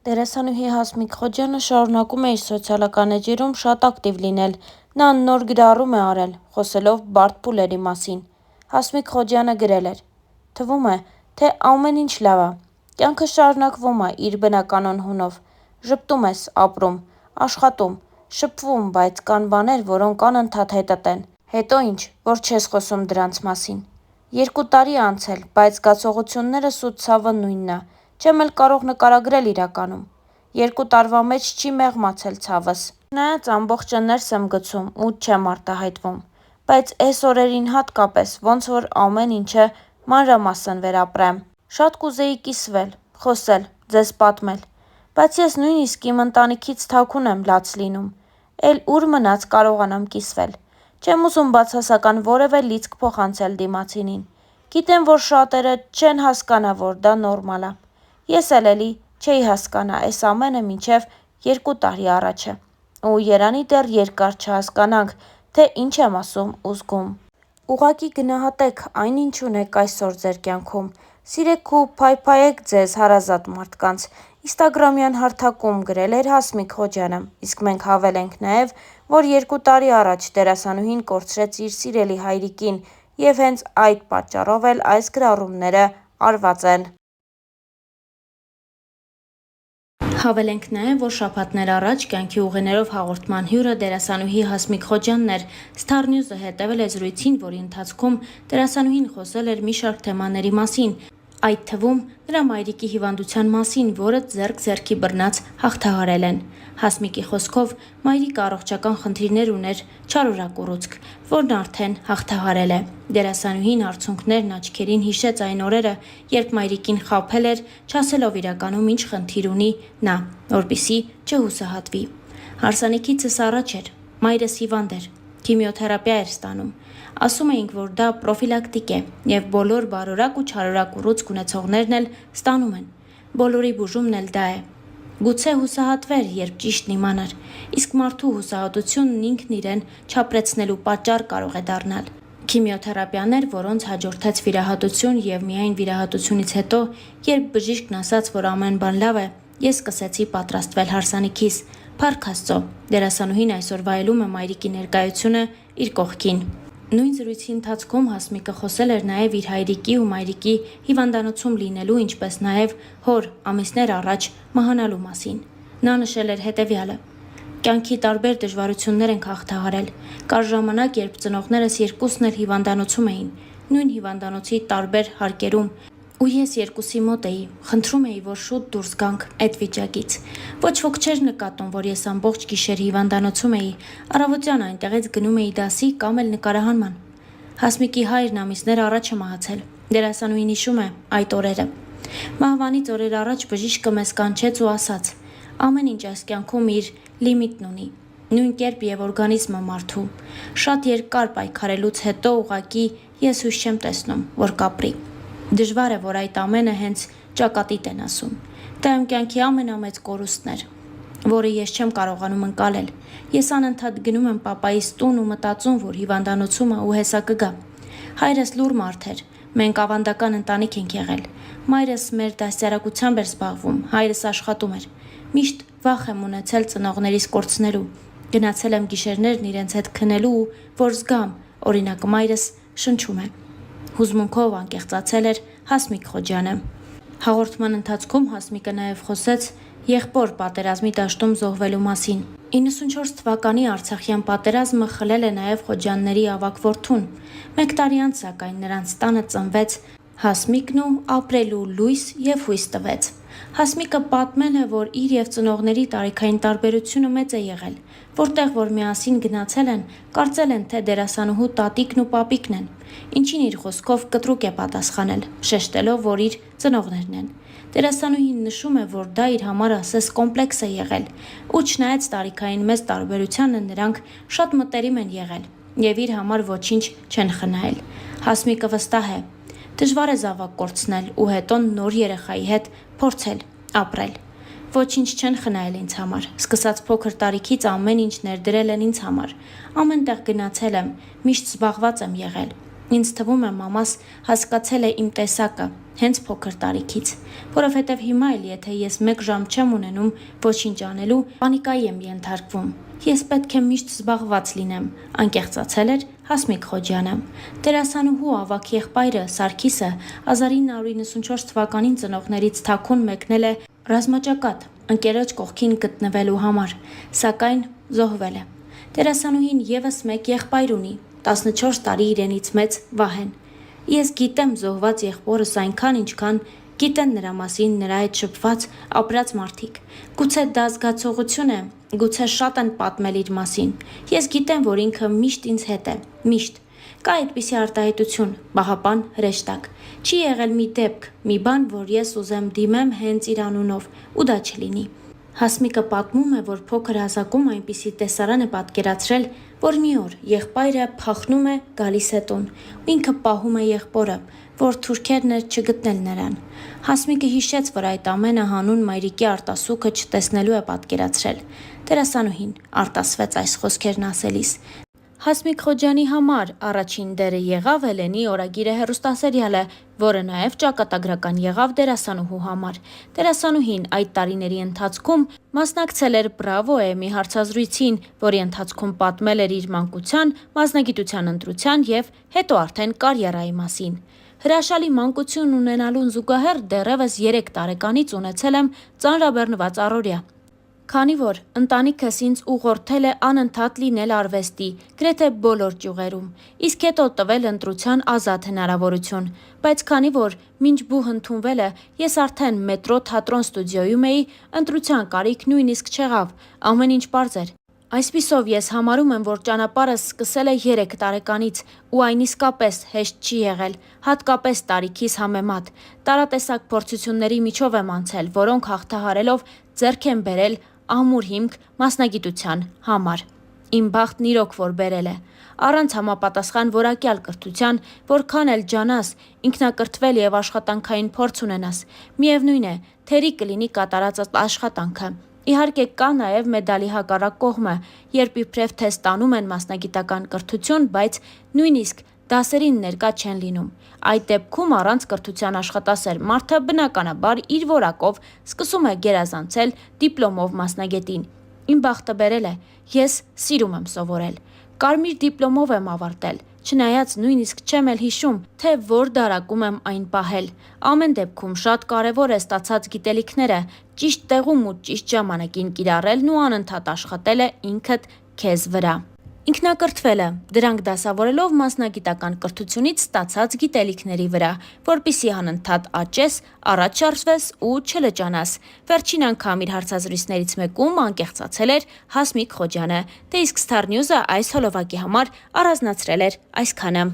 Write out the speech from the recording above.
Դերասանուհի Հասմիկ Խոջյանը շարունակում է իր սոցիալական էջերում շատ ակտիվ լինել։ Նա նոր գրառում է արել, խոսելով բարդ փուլերի մասին։ Հասմիկ Խոջյանը գրել էր. «Թվում է, թե ամեն ինչ լավ է։ Կյանքը շարունակվում է իր բնականon հունով։ Ժպտում ես, ապրում, աշխատում, շփվում, բայց կան բաներ, որոնք անընդհատ հետդ են։ Հետո ինչ, որ չես խոսում դրանց մասին։ 2 տարի է անցել, բայց զգացողություններս ու ցավը նույնն է։ Չեմ էլ կարող նկարագրել իրականում։ 2 տարվա մեջ չի մեղմացել ցավս։ Չնայած ամբողջը ներս եմ գցում ու չեմ արտահայտվում։ Բայց էս օրերին հատկապես ոնց որ ամեն ինչը մանրամասն վերապրեմ։ Շատ կուզեի կիսվել, խոսել, ձեզ պատմել։ Բայց ես նույնիսկ իմ ընտանիքից թաքուն եմ լաց լինում։ Էլ ուր մնաց կարողանամ կիսվել։ Չեմ ուզում բացասական որևէ լիցք փոխանցել դիմացինին։ Գիտեմ, որ շատերը չեն հասկանա, որ դա նորմալ է։ Ես էլ էլի չէի հասկանա այս ամենը մինչև 2 տարի առաջը։ Ու երանի դեռ երկար չհասկանանք, թե ինչ եմ ասում ու զգում։ Ուղղակի գնահատեք այն ինչ ունեք այսօր ձեր կյանքում։ Սիրեք ու փայփայեք ձեզ հարազատ մարդկանց։ Ինստագրամյան հարթակում գրել էր Հասմիկ Խոջյանը, իսկ մենք հավելենք նաև, որ 2 տարի առաջ դերասանուհին կորցրեց իր սիրելի հայրիկին և հենց այդ պատճառով էլ այս գրառումները արված են։ Հավելենք նաև, որ շաբաթներ առաջ «Կյանքի ուղիներով» հաղորդման հյուրը դերասանուհի Հասմիկ Խոջյանն էր։ Star News-ը հետևել է զրույցին, որի ընթացքում դերասանուհին խոսել էր մի շարք թեմաների մասին, այդ թվում նրա մայրիկի հիվանդության մասին, որը ձեռք ձեռքի բռնած հաղթահարել են։ Հասմիկի խոսքով մայրիկը առողջական խնդիրներ ուներ, չարորակ ուռուցք, որն արդեն հաղթահարել է։ Դերասանուհին արցունքներն աչքերին հիշեց այն օրերը, երբ մայրիկին խաբել էր, չասելով իրականում ինչ խնդիր ունի նա, որպեսզի չհուսահատվի։ Հարսանիքիցս առաջ էր, մայրս հիվանդ էր, քիմիոթերապիա էր ստանում։ Ասում էինք, որ դա պրոֆիլակտիկ է, և բոլոր բարորակ ու չարորակ ուռուցք ունեցողներն էլ ստանում են։ Բոլորի բուժումն էլ դա է։ Գուցե հուսահատվեր, երբ ճիշտն իմանար, իսկ մարդու հուսահատությունն ինքն իրեն չապրեցնելու պատճառ կարող է դառնալ։ Քիմիոթերապիաներ, որոնց հաջորդեց վիրահատություն, և միայն վիրահատությունից հետո, երբ բժիշկն ասաց, որ ամեն բան լավ է, ես սկսեցի պատրաստվել հարսանիքիս։ Փառք Աստծո, դերասանուհին այսօր վայելում է մայրիկի ներկայությունը իր կողքին։ Նույն զրույցի ընթացքում Հասմիկը խոսել էր նաև իր հայրիկի ու մայրիկի հիվանդանոցում լինելու, ինչպես նաև հոր ամիսներ առաջ մահանալու մասին։ Նա նշել էր հետևյալը. «Կյանքի տարբեր դժվարություններ ենք հաղթահարել։ Կար ժամանակ, երբ ծնողներս երկուսն էլ հիվանդանոցում էին, նույն հիվանդանոցի տարբեր հարկերում, ու ես երկուսի մոտ էի, խնդրում էի, որ շուտ դուրս գանք այդ վիճակից։ Ոչ ոք չէր նկատում, որ ես ամբողջ գիշեր հիվանդանոցում էի, առավոտյան այնտեղից գնում էի դասի կամ էլ նկարահանման։ Հասմիկի հայրն ամիսներ առաջ է մահացել։ Դերասանուհին հիշում է այդ օրերը։ Մահվանից օրեր առաջ բժիշկը մեզ կանչեց ու ասաց. ամեն ինչ այս կյանքում իր լիմիտն ունի, նույն կերպ և օրգանիզմը մարդու։ Շատ երկար պայքարելուց հետո ուղղակի ես հույս չեմ տեսնում, որ կապրի։ Դժվար է, որ այդ ամենը հենց ճակատիդ են ասում։ Դա իմ կյանքի ամենամեծ կորուստն էր, որը ես չեմ կարողանում ընկալել։ Ես անընդհատ գնում եմ պապայիս տուն ու մտածում, որ հիվանդանոցում է ու հեսա կգա։ Հայրս լուռ մարդ էր, մենք ավանդական ընտանիք ենք եղել։ Մայրս մեր դաստիարակությամբ էր զբաղվում, հայրս աշխատում էր։ Միշտ վախ եմ ունեցել ծնողներիս կորցնելու։ Գնացել եմ գիշերներն իրենց հետ քնելու ու որ զգամ, օրինակ մայրս շնչում է։ Հուզմունքով անկեղծացել էր Հասմիկ Խոջյանը։ Հաղորդման ընթացքում Հասմիկը նաև խոսեց եղբոր պատերազմի դաշտում զոհվելու մասին։ 94 թվականի Արցախյան պատերազմը խլել է նաև Խոջյանների ավագ որդուն։ 1 տարի անց, սակայն, նրանց տանը ծնվեց Հասմիկն ու ապրելու լույս և հույս տվեց։ Հասմիկը պատմել է, որ իր և ծնողների տարիքային տարբերությունը մեծ է եղել, որտեղ որ միասին գնացել են, կարծել են, թե դերասանուհու տատիկն ու պապիկն են, ինչին իր խոսքով կտրուկ է պատասխանել, շեշտելով, որ իր ծնողներն են։ Դերասանուհին նշում է, որ դա իր համար ասես կոմպլեքս է եղել, ու չնայած տարիքային մեծ տարբերությանը նրանք շատ մտերիմ են եղել և իր համար ոչինչ չեն խնայել։ Հասմիկը վստահ է. դժվար է զավակ կորցնել ու հետո նոր երեխայի հետ փորձել ապրել։ Ոչինչ չեն խնայել ինձ համար։ Սկսած փոքր տարիքից ամեն ինչ ներդրել են ինձ համար։ Ամեն տեղ գնացել եմ, միշտ զբաղված եմ եղել։ Ինձ թվում է մամաս հասկացել է իմ տեսակը հենց փոքր տարիքից, որովհետև հիմա էլ եթե ես 1 ժամ չեմ ունենում ոչինչ անելու, պանիկայի եմ ենթարկվում։ Ես պետք է միշտ զբաղված լինեմ, անկեղծացել էր Հասմիկ Խոջյանը։ Դերասանուհու ավագ եղբայրը Սարգիսը 1994 թվականին ծնողներից թաքուն մեկնել է ռազմաճակատ ընկերոջ կողքին գտնվելու համար, սակայն զոհվել է։ Դերասանուհին եւս մեկ եղբայր ունի, 14 տարի իրենից մեծ Վահեն։ Ես գիտեմ զոհված եղբորս այնքան, ինչքան գիտեն նրա մասին նրա հետ շփված ապրած մարդիկ։ Գուցե դա զգացողություն է, գուցե շատ են պատմել իր մասին։ Ես գիտեմ, որ ինքը միշտ ինձ հետ է, միշտ։ Կա այդպիսի արտահայտություն, Բահապան հրեշտակ։ Չի եղել մի դեպք, մի բան, որ ես ուզեմ դիմեմ հենց իր անունով, ու դա չլինի։ Հասմիկը պատմում է, որ փոքր հասակում այնպիսի տեսարան է պատկերացրել, որ մի օր եղբայրը փախնում է, գալիս է տուն, ու ինքը պահում է եղբորը, որ թուրքերն էր չգտնել նրան։ Հասմիկը հիշեց, որ այդ ամենը հանուն մայրիկի արտասուքը չտեսնելու է պատկերացրել։ Դերասանուհին արտասվեց այս խոսքերն ասելիս։ Հասմիկ Խոջյանի համար առաջին դերը եղավ Էլենի օրագիրը հեռուստասերիալը, որը նաև ճակատագրական եղավ դերասանուհու համար։ Դերասանուհին այդ տարիների ընթացքում մասնակցել էր Բրավո-ի հարցազրույցին, որի ընթացքում պատմել էր իր մանկության, մասնագիտության ընտրության և հետո արդեն կարիերայի մասին։ Հրաշալի մանկություն ունենալուն զուգահեռ դեռևս 3 տարեկանից ունեցել եմ ծանրաբեռնված առօրյա։ Քանի որ ընտանիքս ինձ ուղղորդել է անընդհատ լինել արվեստի, գրեթե բոլոր ճյուղերում, իսկ հետո տվել ընտրության ազատ հնարավորություն, բայց քանի որ մինչ բուհ ընդունվելը ես արդեն մետրո թատրոն ստուդիոյում էի, ընտրության կարիք նույնիսկ չեղավ, ամեն ինչ պարզ էր։ Այսպիսով ես համարում եմ, որ ճանապարհս սկսել է 3 տարեկանից ու այն իսկապես հեշտ չի եղել, հատկապես տարիքիս համեմատ։ Տարատեսակ փորձությունների միջով եմ անցել, որոնք հաղթահարելով ձեռք են բերել ամուր հիմք մասնագիտության համար։ Իմ բախտն իրոք որ բերել է։ Առանց համապատասխան որակյալ կրթության, որքան էլ ջանաս, ինքնակրթվել եւ աշխատանքային փորձ ունենաս, միևնույն է, թերի կլինի կատարած աշխատանքը։ Իհարկե կա նաև մեդալի հակառակ կողմը, երբ իբրև թե ստանում են մասնագիտական կրթություն, բայց նույնիսկ դասերին ներկա չեն լինում։ Այդ դեպքում առանց կրթության աշխատասեր մարդը բնականաբար իր որակով սկսում է գերազանցել դիպլոմով մասնագետին։ Իմ բախտը բերել է, ես սիրում եմ սովորել։ Կարմիր դիպլոմով եմ ավարտել, չնայած նույնիսկ չեմ էլ հիշում, թե որ դարակում եմ այն պահել։ Ամեն դեպքում շատ կարևոր է ստացած գիտելիքները ճիշտ տեղում ու ճիշտ ժամանակին կիրառելն ու անընդհատ աշխատելը ինքդ քեզ վրա։ Ինքնակրթվելը, դրանք դասավորելով մասնագիտական կրթությունից ստացած գիտելիքների վրա, որպեսզի անընդհատ աճես, առաջ շարժվես ու չլճանաս։ Վերջին անգամ իր հարցազրույցներից մեկում անկեղծացել էր Հասմիկ Խոջյանը, դե իսկ Star News-ը այս հոլովակի համար առանձնացրել էր այսքանը։